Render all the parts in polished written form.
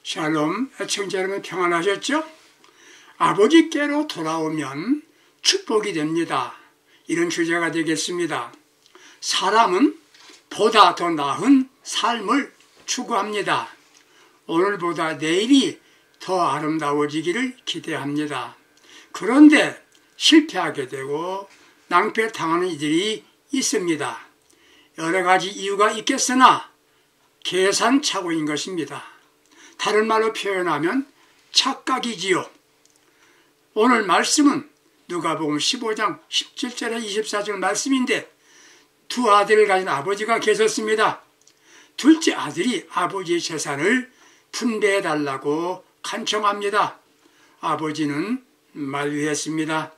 샬롬, 애청자 여러분 평안하셨죠? 아버지께로 돌아오면 축복이 됩니다. 이런 주제가 되겠습니다. 사람은 보다 더 나은 삶을 추구합니다. 오늘보다 내일이 더 아름다워지기를 기대합니다. 그런데 실패하게 되고 낭패당하는 이들이 있습니다. 여러 가지 이유가 있겠으나 계산착오인 것입니다. 다른 말로 표현하면 착각이지요. 오늘 말씀은 누가복음 15장 17절에 24절 말씀인데 두 아들을 가진 아버지가 계셨습니다. 둘째 아들이 아버지의 재산을 분배해달라고 간청합니다. 아버지는 만류했습니다.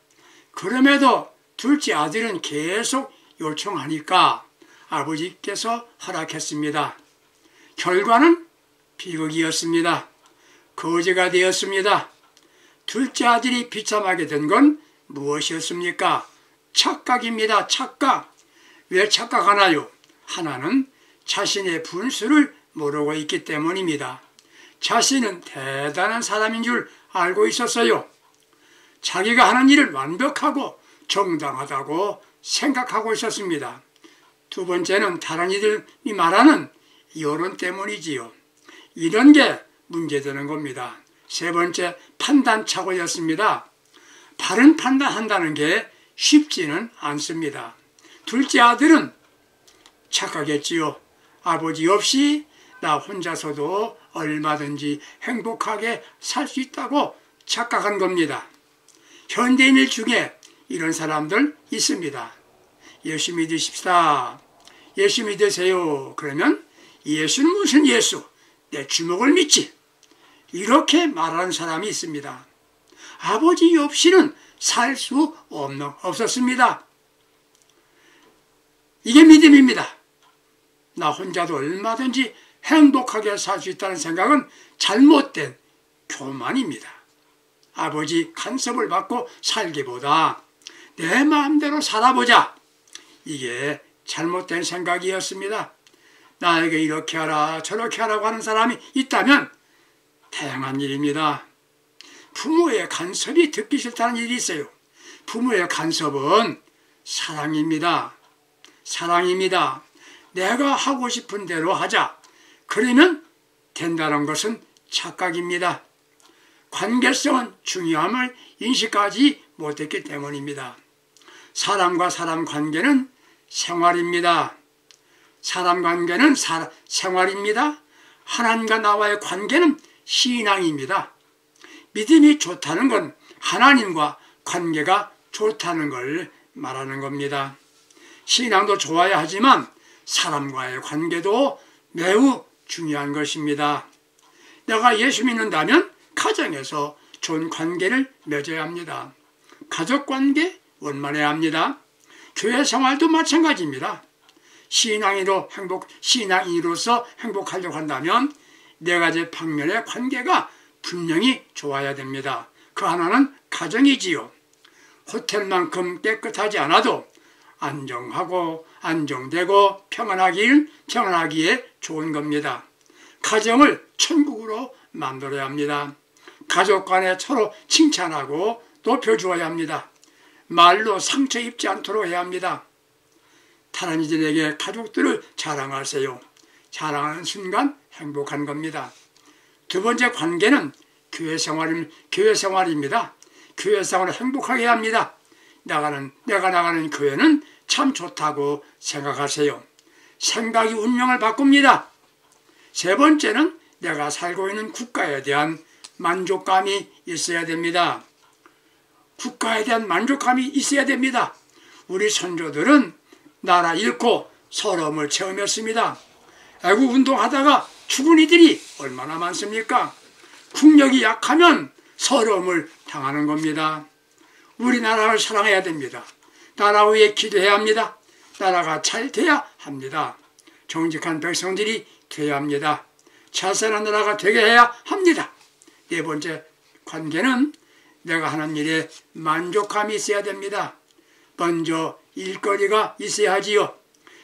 그럼에도 둘째 아들은 계속 요청하니까 아버지께서 허락했습니다. 결과는 비극이었습니다. 거지가 되었습니다. 둘째 아들이 비참하게 된 건 무엇이었습니까? 착각입니다. 착각. 왜 착각하나요? 하나는 자신의 분수를 모르고 있기 때문입니다. 자신은 대단한 사람인 줄 알고 있었어요. 자기가 하는 일을 완벽하고 정당하다고 생각하고 있었습니다. 두 번째는 다른 이들이 말하는 여론 때문이지요. 이런 게 문제되는 겁니다. 세 번째, 판단착오였습니다. 바른 판단한다는 게 쉽지는 않습니다. 둘째 아들은 착각했지요. 아버지 없이 나 혼자서도 얼마든지 행복하게 살 수 있다고 착각한 겁니다. 현대인들 중에 이런 사람들 있습니다. 예수 믿으십시다. 예수 믿으세요. 그러면 예수는 무슨 예수? 내 주먹을 믿지. 이렇게 말하는 사람이 있습니다. 아버지 없이는 살 수 없었습니다. 이게 믿음입니다. 나 혼자도 얼마든지 행복하게 살 수 있다는 생각은 잘못된 교만입니다. 아버지 간섭을 받고 살기보다 내 마음대로 살아보자. 이게 잘못된 생각이었습니다. 나에게 이렇게 하라 저렇게 하라고 하는 사람이 있다면 다양한 일입니다. 부모의 간섭이 듣기 싫다는 일이 있어요. 부모의 간섭은 사랑입니다. 사랑입니다. 내가 하고 싶은 대로 하자. 그러면 된다는 것은 착각입니다. 관계성은 중요함을 인식하지 못했기 때문입니다. 사람과 사람 관계는 생활입니다. 사람 관계는 생활입니다. 하나님과 나와의 관계는 신앙입니다. 믿음이 좋다는 건 하나님과 관계가 좋다는 걸 말하는 겁니다. 신앙도 좋아야 하지만 사람과의 관계도 매우 중요한 것입니다. 내가 예수 믿는다면 가정에서 좋은 관계를 맺어야 합니다. 가족관계 원만해야 합니다. 교회 생활도 마찬가지입니다. 신앙인으로서 행복하려고 한다면 네 가지 방면의 관계가 분명히 좋아야 됩니다. 그 하나는 가정이지요. 호텔만큼 깨끗하지 않아도 안정하고 안정되고 평안하기에 좋은 겁니다. 가정을 천국으로 만들어야 합니다. 가족 간에 서로 칭찬하고 높여주어야 합니다. 말로 상처 입지 않도록 해야 합니다. 다른 이들에게 가족들을 자랑하세요. 자랑하는 순간 행복한 겁니다. 두 번째 관계는 교회 생활입니다. 교회 생활을 행복하게 해야 합니다. 내가 나가는 교회는 참 좋다고 생각하세요. 생각이 운명을 바꿉니다. 세 번째는 내가 살고 있는 국가에 대한 만족감이 있어야 됩니다. 국가에 대한 만족감이 있어야 됩니다. 우리 선조들은 나라 잃고 서러움을 체험했습니다. 애국 운동하다가 죽은 이들이 얼마나 많습니까? 국력이 약하면 서러움을 당하는 겁니다. 우리나라를 사랑해야 됩니다. 나라 위해 기도해야 합니다. 나라가 잘 돼야 합니다. 정직한 백성들이 돼야 합니다. 자선한 나라가 되게 해야 합니다. 네 번째 관계는 내가 하는 일에 만족감이 있어야 됩니다. 먼저 일거리가 있어야 하지요.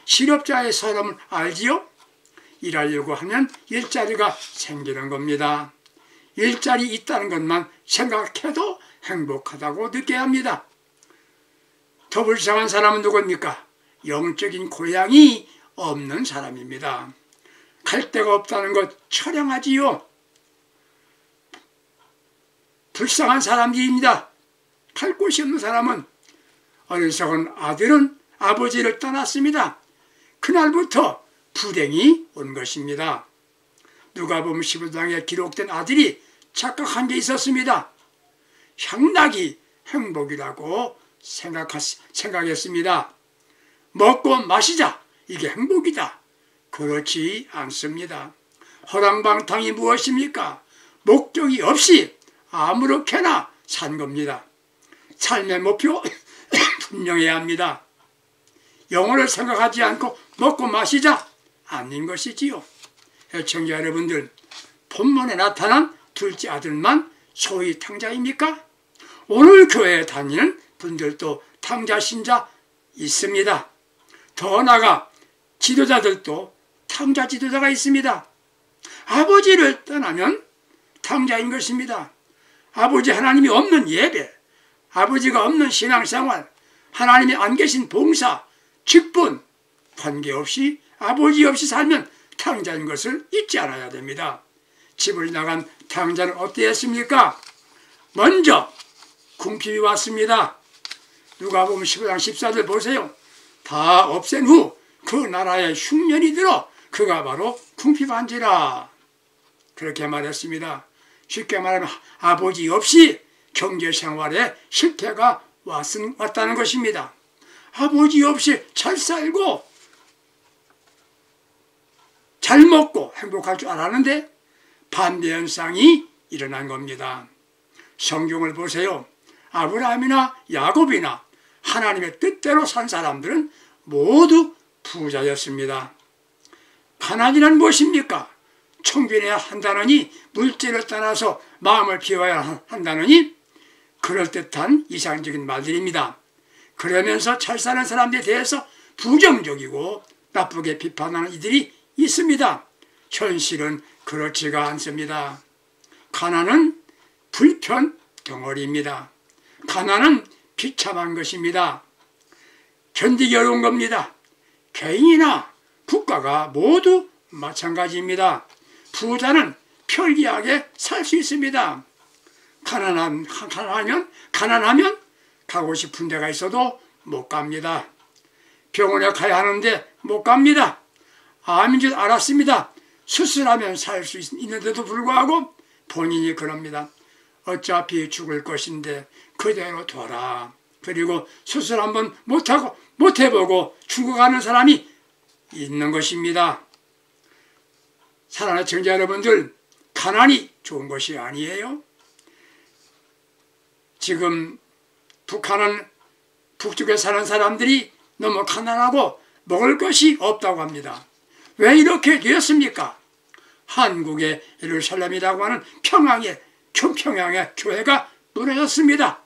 실업자의 서러움을 알지요? 일하려고 하면 일자리가 생기는 겁니다. 일자리 있다는 것만 생각해도 행복하다고 느껴야 합니다. 더 불쌍한 사람은 누구입니까? 영적인 고향이 없는 사람입니다. 갈 데가 없다는 것 처량하지요. 불쌍한 사람들입니다. 갈 곳이 없는 사람은 어리석은 아들은 아버지를 떠났습니다. 그날부터 불행이 온 것입니다. 누가복음 15장에 기록된 아들이 착각한 게 있었습니다. 향락이 행복이라고 생각했습니다. 먹고 마시자, 이게 행복이다. 그렇지 않습니다. 허랑방탕이 무엇입니까? 목적이 없이 아무렇게나 산 겁니다. 삶의 목표 분명해야 합니다. 영혼을 생각하지 않고 먹고 마시자, 아닌 것이지요. 애청자 여러분들, 본문에 나타난 둘째 아들만 소위 탕자입니까? 오늘 교회에 다니는 분들도 탕자 신자 있습니다. 더 나아가 지도자들도 탕자 지도자가 있습니다. 아버지를 떠나면 탕자인 것입니다. 아버지 하나님이 없는 예배, 아버지가 없는 신앙생활, 하나님이 안 계신 봉사, 직분, 관계없이 아버지 없이 살면 탕자인 것을 잊지 않아야 됩니다. 집을 나간 탕자는 어땠습니까? 먼저 궁핍이 왔습니다. 누가복음 15장 14절 보세요. 다 없앤 후 그 나라에 흉년이 들어 그가 바로 궁핍한지라. 그렇게 말했습니다. 쉽게 말하면 아버지 없이 경제생활에 실패가 왔다는 것입니다. 아버지 없이 잘 살고 잘 먹고 행복할 줄 알았는데 반대 현상이 일어난 겁니다. 성경을 보세요. 아브라함이나 야곱이나 하나님의 뜻대로 산 사람들은 모두 부자였습니다. 가난이란 무엇입니까? 총빈해야 한다느니, 물질을 떠나서 마음을 비워야 한다느니 그럴듯한 이상적인 말들입니다. 그러면서 잘 사는 사람들에 대해서 부정적이고 나쁘게 비판하는 이들이 있습니다. 현실은 그렇지가 않습니다. 가난은 불편 덩어리입니다. 가난은 비참한 것입니다. 견디기 어려운 겁니다. 개인이나 국가가 모두 마찬가지입니다. 부자는 편리하게 살 수 있습니다. 가난하면 가고 싶은 데가 있어도 못 갑니다. 병원에 가야 하는데 못 갑니다. 암인 줄 알았습니다. 수술하면 살 수 있는데도 불구하고 본인이 그럽니다. 어차피 죽을 것인데 그대로 둬라. 그리고 수술 한번 못 해보고 죽어가는 사람이 있는 것입니다. 사랑하는 청자 여러분들, 가난이 좋은 것이 아니에요. 지금 북쪽에 사는 사람들이 너무 가난하고 먹을 것이 없다고 합니다. 왜 이렇게 되었습니까? 한국의 예루살렘이라고 하는 평양의 교회가 무너졌습니다.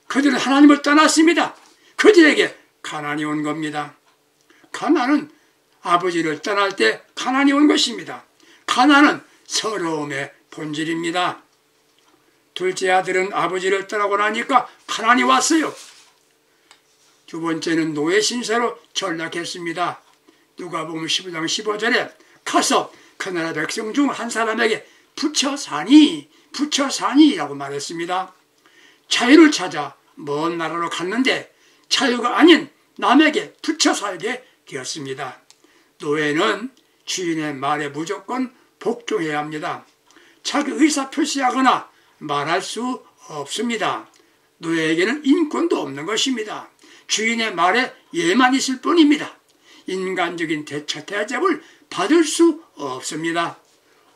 그들은 하나님을 떠났습니다. 그들에게 가난이 온 겁니다. 가난은 아버지를 떠날 때 가난이 온 것입니다. 가난은 서러움의 본질입니다. 둘째 아들은 아버지를 떠나고 나니까 가난이 왔어요. 두 번째는 노예 신세로 전락했습니다. 누가복음 15장 15절에 가서 그 나라 백성 중 한 사람에게 부처 사니라고 말했습니다. 자유를 찾아 먼 나라로 갔는데 자유가 아닌 남에게 부처 살게 되었습니다. 노예는 주인의 말에 무조건 복종해야 합니다. 자기 의사 표시하거나 말할 수 없습니다. 노예에게는 인권도 없는 것입니다. 주인의 말에 예만 있을 뿐입니다. 인간적인 대접을 받을 수 없습니다.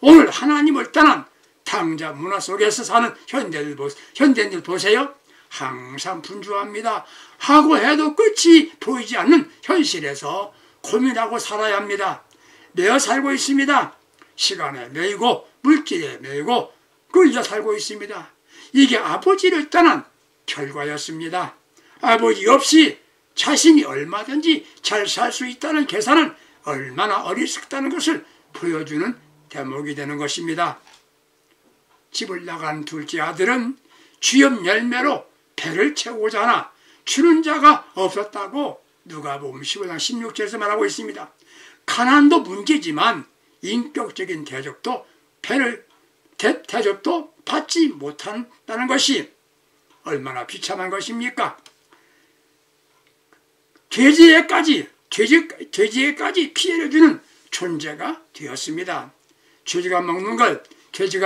오늘 하나님을 떠난 탕자 문화 속에서 사는 현대인들 보세요. 항상 분주합니다. 하고 해도 끝이 보이지 않는 현실에서 고민하고 살아야 합니다. 매어 살고 있습니다. 시간에 매이고 물질에 매이고 끌려 살고 있습니다. 이게 아버지를 떠난 결과였습니다. 아버지 없이 자신이 얼마든지 잘 살 수 있다는 계산은 얼마나 어리석다는 것을 보여주는 대목이 되는 것입니다. 집을 나간 둘째 아들은 주엽 열매로 배를 채우고자 하나 주는 자가 없었다고 누가복음 15장 16절에서 말하고 있습니다. 가난도 문제지만 인격적인 대접도 대접도 받지 못한다는 것이 얼마나 비참한 것입니까? 돼지에까지 피해를 주는 존재가 되었습니다. 돼지가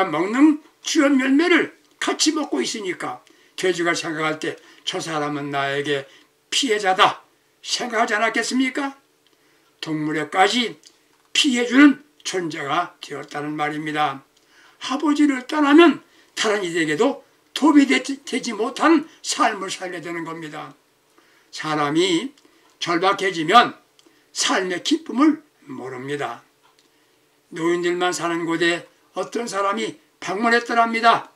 먹는 주엽 열매를 같이 먹고 있으니까 돼지가 생각할 때 저 사람은 나에게 피해자다 생각하지 않았겠습니까? 동물에까지 피해주는 존재가 되었다는 말입니다. 아버지를 떠나면 다른 이들에게도 도움이 되지 못하는 삶을 살게 되는 겁니다. 사람이 절박해지면 삶의 기쁨을 모릅니다. 노인들만 사는 곳에 어떤 사람이 방문했더랍니다.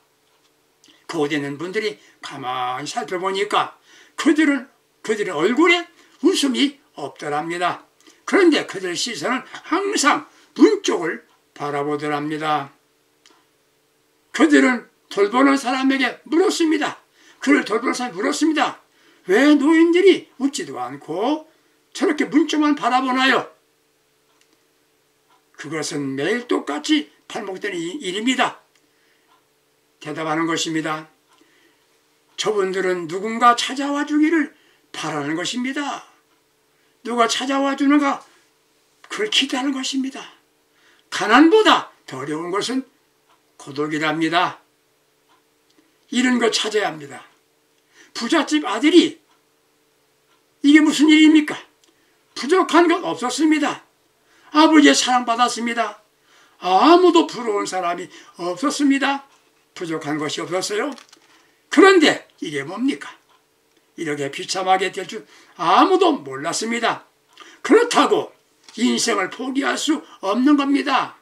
그곳에 있는 분들이 가만히 살펴보니까 그들의 얼굴에 웃음이 없더랍니다. 그런데 그들의 시선은 항상 문 쪽을 바라보더랍니다. 그들은 돌보는 사람에게 물었습니다. 그를 돌보는 사람이 물었습니다. 왜 노인들이 웃지도 않고 저렇게 문 쪽만 바라보나요? 그것은 매일 똑같이 반복되는 일입니다. 대답하는 것입니다. 저분들은 누군가 찾아와 주기를 바라는 것입니다. 누가 찾아와 주는가 그걸 기대하는 것입니다. 가난보다 더 어려운 것은 고독이랍니다. 이런 거 찾아야 합니다. 부잣집 아들이 이게 무슨 일입니까? 부족한 것 없었습니다. 아버지의 사랑받았습니다. 아무도 부러운 사람이 없었습니다. 부족한 것이 없었어요. 그런데 이게 뭡니까? 이렇게 비참하게 될 줄 아무도 몰랐습니다. 그렇다고 인생을 포기할 수 없는 겁니다.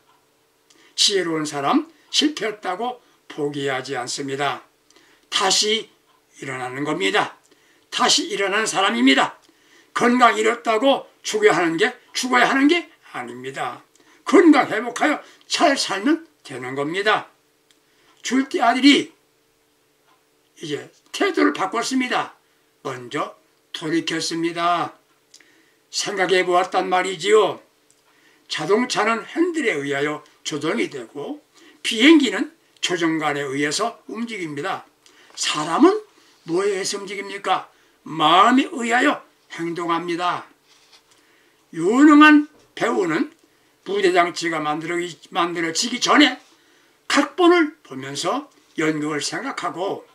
지혜로운 사람 실패했다고 포기하지 않습니다. 다시 일어나는 겁니다. 다시 일어나는 사람입니다. 건강 잃었다고 죽어야 하는 게 아닙니다. 건강 회복하여 잘 살면 되는 겁니다. 둘째 아들이 이제 태도를 바꿨습니다. 먼저 돌이켰습니다. 생각해 보았단 말이지요. 자동차는 핸들에 의하여 조정이 되고 비행기는 조종관에 의해서 움직입니다. 사람은 뭐에 의해서 움직입니까? 마음에 의하여 행동합니다. 유능한 배우는 무대장치가 만들어지기 전에 각본을 보면서 연극을 생각하고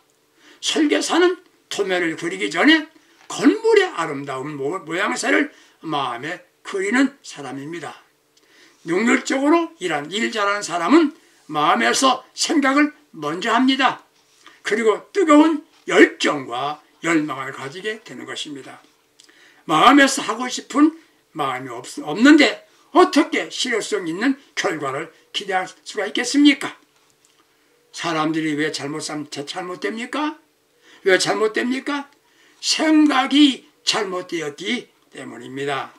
설계사는 도면을 그리기 전에 건물의 아름다운 모양새를 마음에 그리는 사람입니다. 능률적으로 일 잘하는 사람은 마음에서 생각을 먼저 합니다. 그리고 뜨거운 열정과 열망을 가지게 되는 것입니다. 마음에서 하고 싶은 마음이 없는데 어떻게 실효성 있는 결과를 기대할 수가 있겠습니까? 사람들이 왜 잘못됩니까? 왜 잘못됩니까? 생각이 잘못되었기 때문입니다.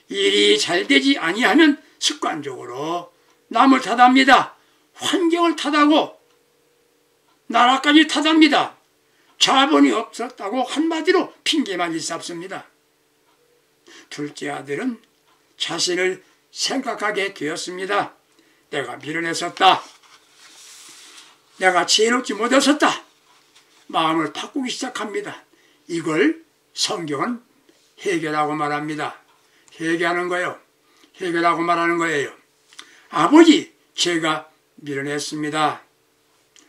일이 잘 되지 아니하면 습관적으로 남을 탓합니다. 환경을 탓하고 나라까지 탓합니다. 자본이 없었다고 한마디로 핑계만 일삼습니다. 둘째 아들은 자신을 생각하게 되었습니다. 내가 미련했었다. 내가 지혜롭지 못했었다. 마음을 바꾸기 시작합니다. 이걸 성경은 해결하고 말합니다. 해결하는 거예요. 해결하고 말하는 거예요. 아버지, 제가 미련했습니다.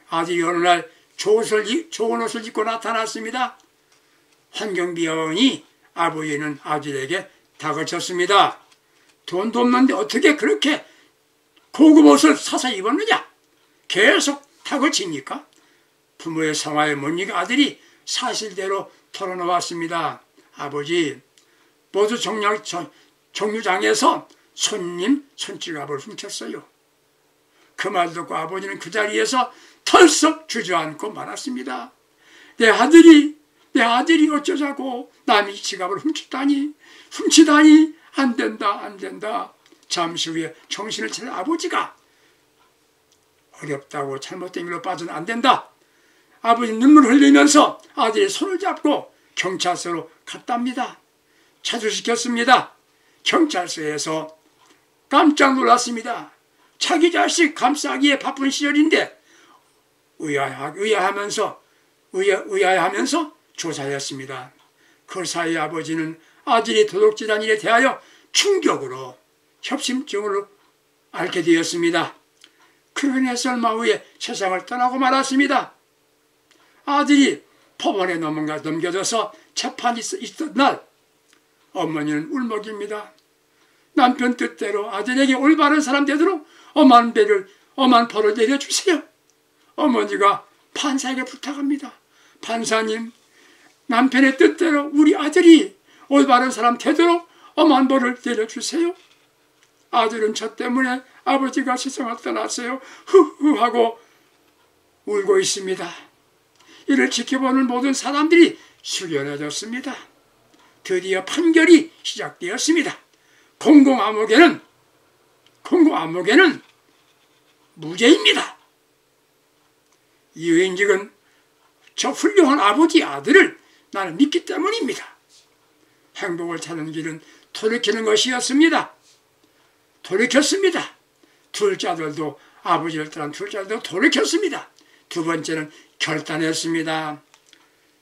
아들이 어느 날 좋은 옷을 입고 나타났습니다. 환경비원이 아버지는 아들에게 다그쳤습니다. 돈도 없는데 어떻게 그렇게 고급 옷을 사서 입었느냐? 계속 다그칩니까? 부모의 상하에 못 이긴 아들이 사실대로 털어놓았습니다. 아버지, 모두 정류장에서 손님 손지갑을 훔쳤어요. 그 말 듣고 아버지는 그 자리에서 털썩 주저앉고 말았습니다. 내 아들이 어쩌자고 남이 지갑을 훔치다니 안 된다. 잠시 후에 정신을 차린 아버지가 어렵다고 잘못된 길로 빠져는 안 된다. 아버지 눈물을 흘리면서 아들의 손을 잡고 경찰서로 갔답니다. 차주시켰습니다. 경찰서에서 깜짝 놀랐습니다. 자기 자식 감싸기에 바쁜 시절인데 의아해하면서 조사했습니다. 그 사이 아버지는 아들이 도둑질한 일에 대하여 충격으로 협심증으로 앓게 되었습니다. 그로 인해서 얼마 후에 세상을 떠나고 말았습니다. 아들이 법원에 넘겨져서 재판이 있던 날 어머니는 울먹입니다. 남편 뜻대로 아들에게 올바른 사람 되도록 엄한 벌을 내려주세요. 어머니가 판사에게 부탁합니다. 판사님, 남편의 뜻대로 우리 아들이 올바른 사람 되도록 엄한 벌을 내려주세요. 아들은 저 때문에 아버지가 세상을 떠났어요. 후후하고 울고 있습니다. 이를 지켜보는 모든 사람들이 숙연해졌습니다. 드디어 판결이 시작되었습니다. 공공암흑에는 무죄입니다. 이유인즉은 저 훌륭한 아버지 아들을 나는 믿기 때문입니다. 행복을 찾는 길은 돌이키는 것이었습니다. 돌이켰습니다. 둘째 아들도 아버지를 떠난 둘째 아들도 돌이켰습니다. 두 번째는 결단했습니다.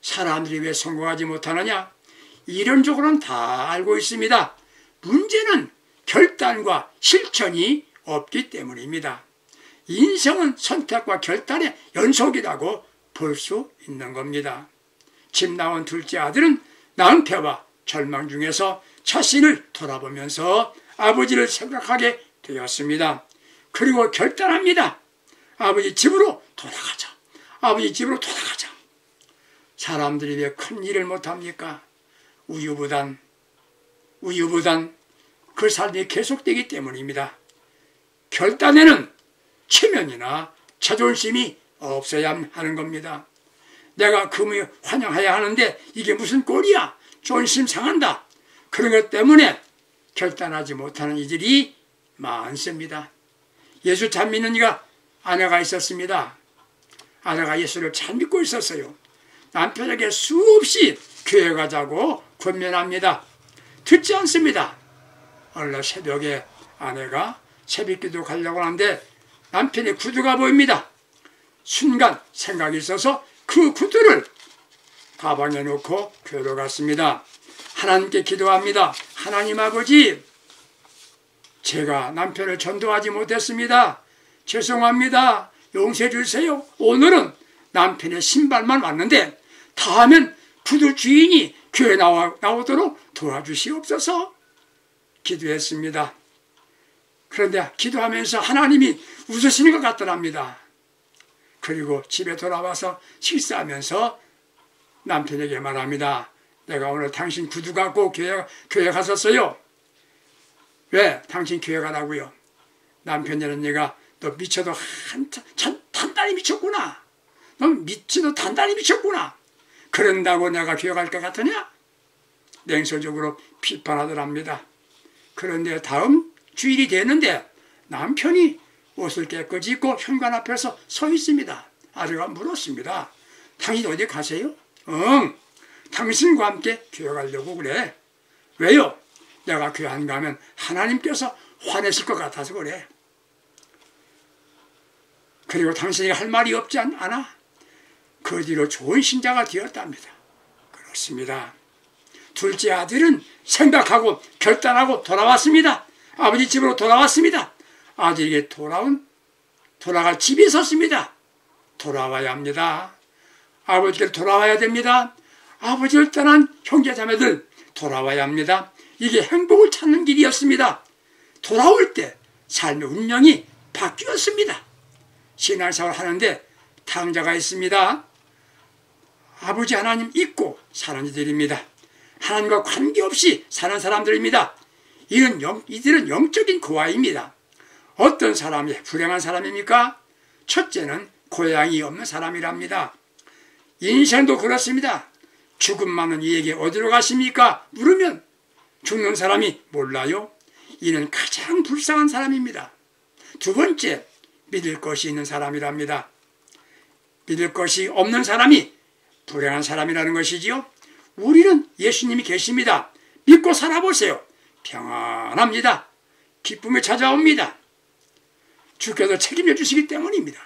사람들이 왜 성공하지 못하느냐? 이론적으로는 다 알고 있습니다. 문제는 결단과 실천이 없기 때문입니다. 인생은 선택과 결단의 연속이라고 볼 수 있는 겁니다. 집 나온 둘째 아들은 낭패와 절망 중에서 자신을 돌아보면서 아버지를 생각하게 되었습니다. 그리고 결단합니다. 아버지 집으로 돌아가자. 아버지 집으로 돌아가자. 사람들이 왜 큰 일을 못합니까? 우유부단 그 삶이 계속되기 때문입니다. 결단에는 체면이나 자존심이 없어야 하는 겁니다. 내가 금이 환영해야 하는데 이게 무슨 꼴이야? 존심 상한다. 그런 것 때문에 결단하지 못하는 이들이 많습니다. 예수 잘 믿는 이가 아내가 있었습니다. 아내가 예수를 잘 믿고 있었어요. 남편에게 수없이 교회 가자고 권면합니다. 듣지 않습니다. 어느 날 새벽에 아내가 새벽기도 가려고 하는데 남편의 구두가 보입니다. 순간 생각이 있어서 그 구두를 가방에 넣고 교회로 갔습니다. 하나님께 기도합니다. 하나님 아버지, 제가 남편을 전도하지 못했습니다. 죄송합니다. 용서해 주세요. 오늘은 남편의 신발만 왔는데 다음엔 구두 주인이 교회 나오도록 도와주시옵소서 기도했습니다. 그런데 기도하면서 하나님이 웃으시는 것 같더랍니다. 그리고 집에 돌아와서 식사하면서 남편에게 말합니다. 내가 오늘 당신 구두 갖고 교회 갔었어요. 왜? 당신 교회 가라고요. 남편이라는 얘가 너 미쳐도 단단히 미쳤구나. 너 단단히 미쳤구나. 그런다고 내가 교회 갈 것 같으냐? 냉소적으로 비판하더랍니다. 그런데 다음 주일이 됐는데 남편이 옷을 깨끗이 입고 현관 앞에서 서 있습니다. 아내가 물었습니다. 당신 어디 가세요? 당신과 함께 교회 가려고 그래. 왜요? 내가 교회 안 가면 하나님께서 화내실 것 같아서 그래. 그리고 당신이 할 말이 없지 않아? 그 뒤로 좋은 신자가 되었답니다. 그렇습니다. 둘째 아들은 생각하고 결단하고 돌아왔습니다. 아버지 집으로 돌아왔습니다. 아들에게 돌아갈 집이 있었습니다. 돌아와야 합니다. 아버지께 돌아와야 됩니다. 아버지를 떠난 형제자매들 돌아와야 합니다. 이게 행복을 찾는 길이었습니다. 돌아올 때 삶의 운명이 바뀌었습니다. 신앙생활 하는데 탕자가 있습니다. 아버지 하나님 잊고 사는 이들입니다. 하나님과 관계없이 사는 사람들입니다. 이들은 영적인 고아입니다. 어떤 사람이 불행한 사람입니까? 첫째는 고향이 없는 사람이랍니다. 인생도 그렇습니다. 죽음 많은 이에게 어디로 가십니까? 물으면 죽는 사람이 몰라요. 이는 가장 불쌍한 사람입니다. 두 번째, 믿을 것이 있는 사람이랍니다. 믿을 것이 없는 사람이 불행한 사람이라는 것이지요. 우리는 예수님이 계십니다. 믿고 살아보세요. 평안합니다. 기쁨이 찾아옵니다. 주께서 책임져 주시기 때문입니다.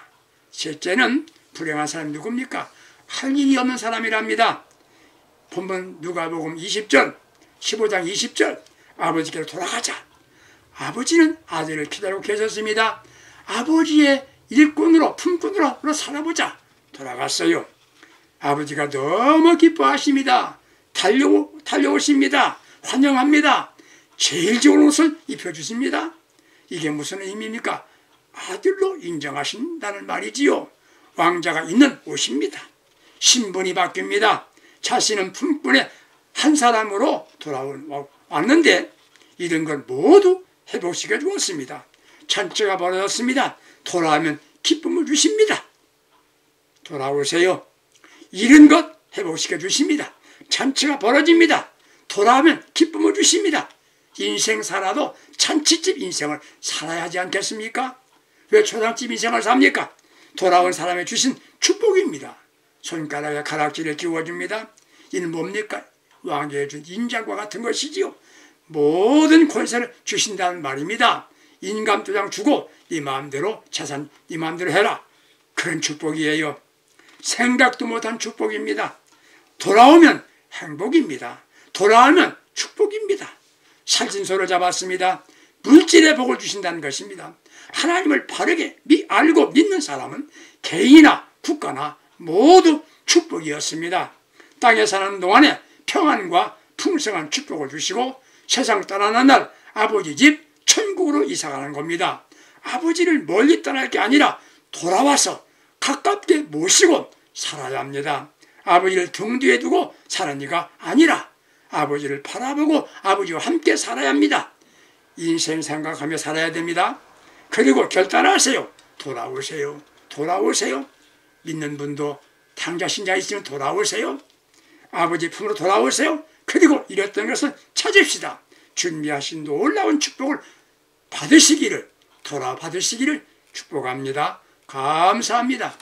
셋째는 불행한 사람이 누굽니까? 할 일이 없는 사람이랍니다. 본문 누가복음 20절, 15장 20절, 아버지께로 돌아가자. 아버지는 아들을 기다리고 계셨습니다. 아버지의 일꾼으로, 품꾼으로 살아보자. 돌아갔어요. 아버지가 너무 기뻐하십니다. 달려오십니다. 환영합니다. 제일 좋은 옷을 입혀주십니다. 이게 무슨 의미입니까? 아들로 인정하신다는 말이지요. 왕자가 있는 옷입니다. 신분이 바뀝니다. 자신은 품꾼의 한 사람으로 왔는데 이런 걸 모두 회복시켜 주었습니다. 잔치가 벌어졌습니다. 돌아오면 기쁨을 주십니다. 돌아오세요. 이런 것 회복시켜 주십니다. 잔치가 벌어집니다. 돌아오면 기쁨을 주십니다. 인생 살아도 잔치집 인생을 살아야 하지 않겠습니까? 왜 초상집 인생을 삽니까? 돌아온 사람의 주신 축복입니다. 손가락에 가락지를 끼워줍니다. 이는 뭡니까? 왕에게 준 인자과 같은 것이지요. 모든 권세를 주신다는 말입니다. 인감도장 주고 네 마음대로 재산 네 마음대로 해라. 그런 축복이에요. 생각도 못한 축복입니다. 돌아오면 행복입니다. 돌아오면 축복입니다. 살진소를 잡았습니다. 물질의 복을 주신다는 것입니다. 하나님을 바르게 알고 믿는 사람은 개인이나 국가나 모두 축복이었습니다. 땅에 사는 동안에 평안과 풍성한 축복을 주시고 세상을 떠나는 날 아버지 집 천국으로 이사가는 겁니다. 아버지를 멀리 떠날 게 아니라 돌아와서 가깝게 모시고 살아야 합니다. 아버지를 등 뒤에 두고 사는 이가 아니라 아버지를 바라보고 아버지와 함께 살아야 합니다. 인생 생각하며 살아야 됩니다. 그리고 결단하세요. 돌아오세요. 돌아오세요. 믿는 분도 당자 신자 있으면 돌아오세요. 아버지 품으로 돌아오세요. 그리고 잃었던 것을 찾읍시다. 준비하신 놀라운 축복을 받으시기를, 돌아받으시기를 축복합니다. 감사합니다.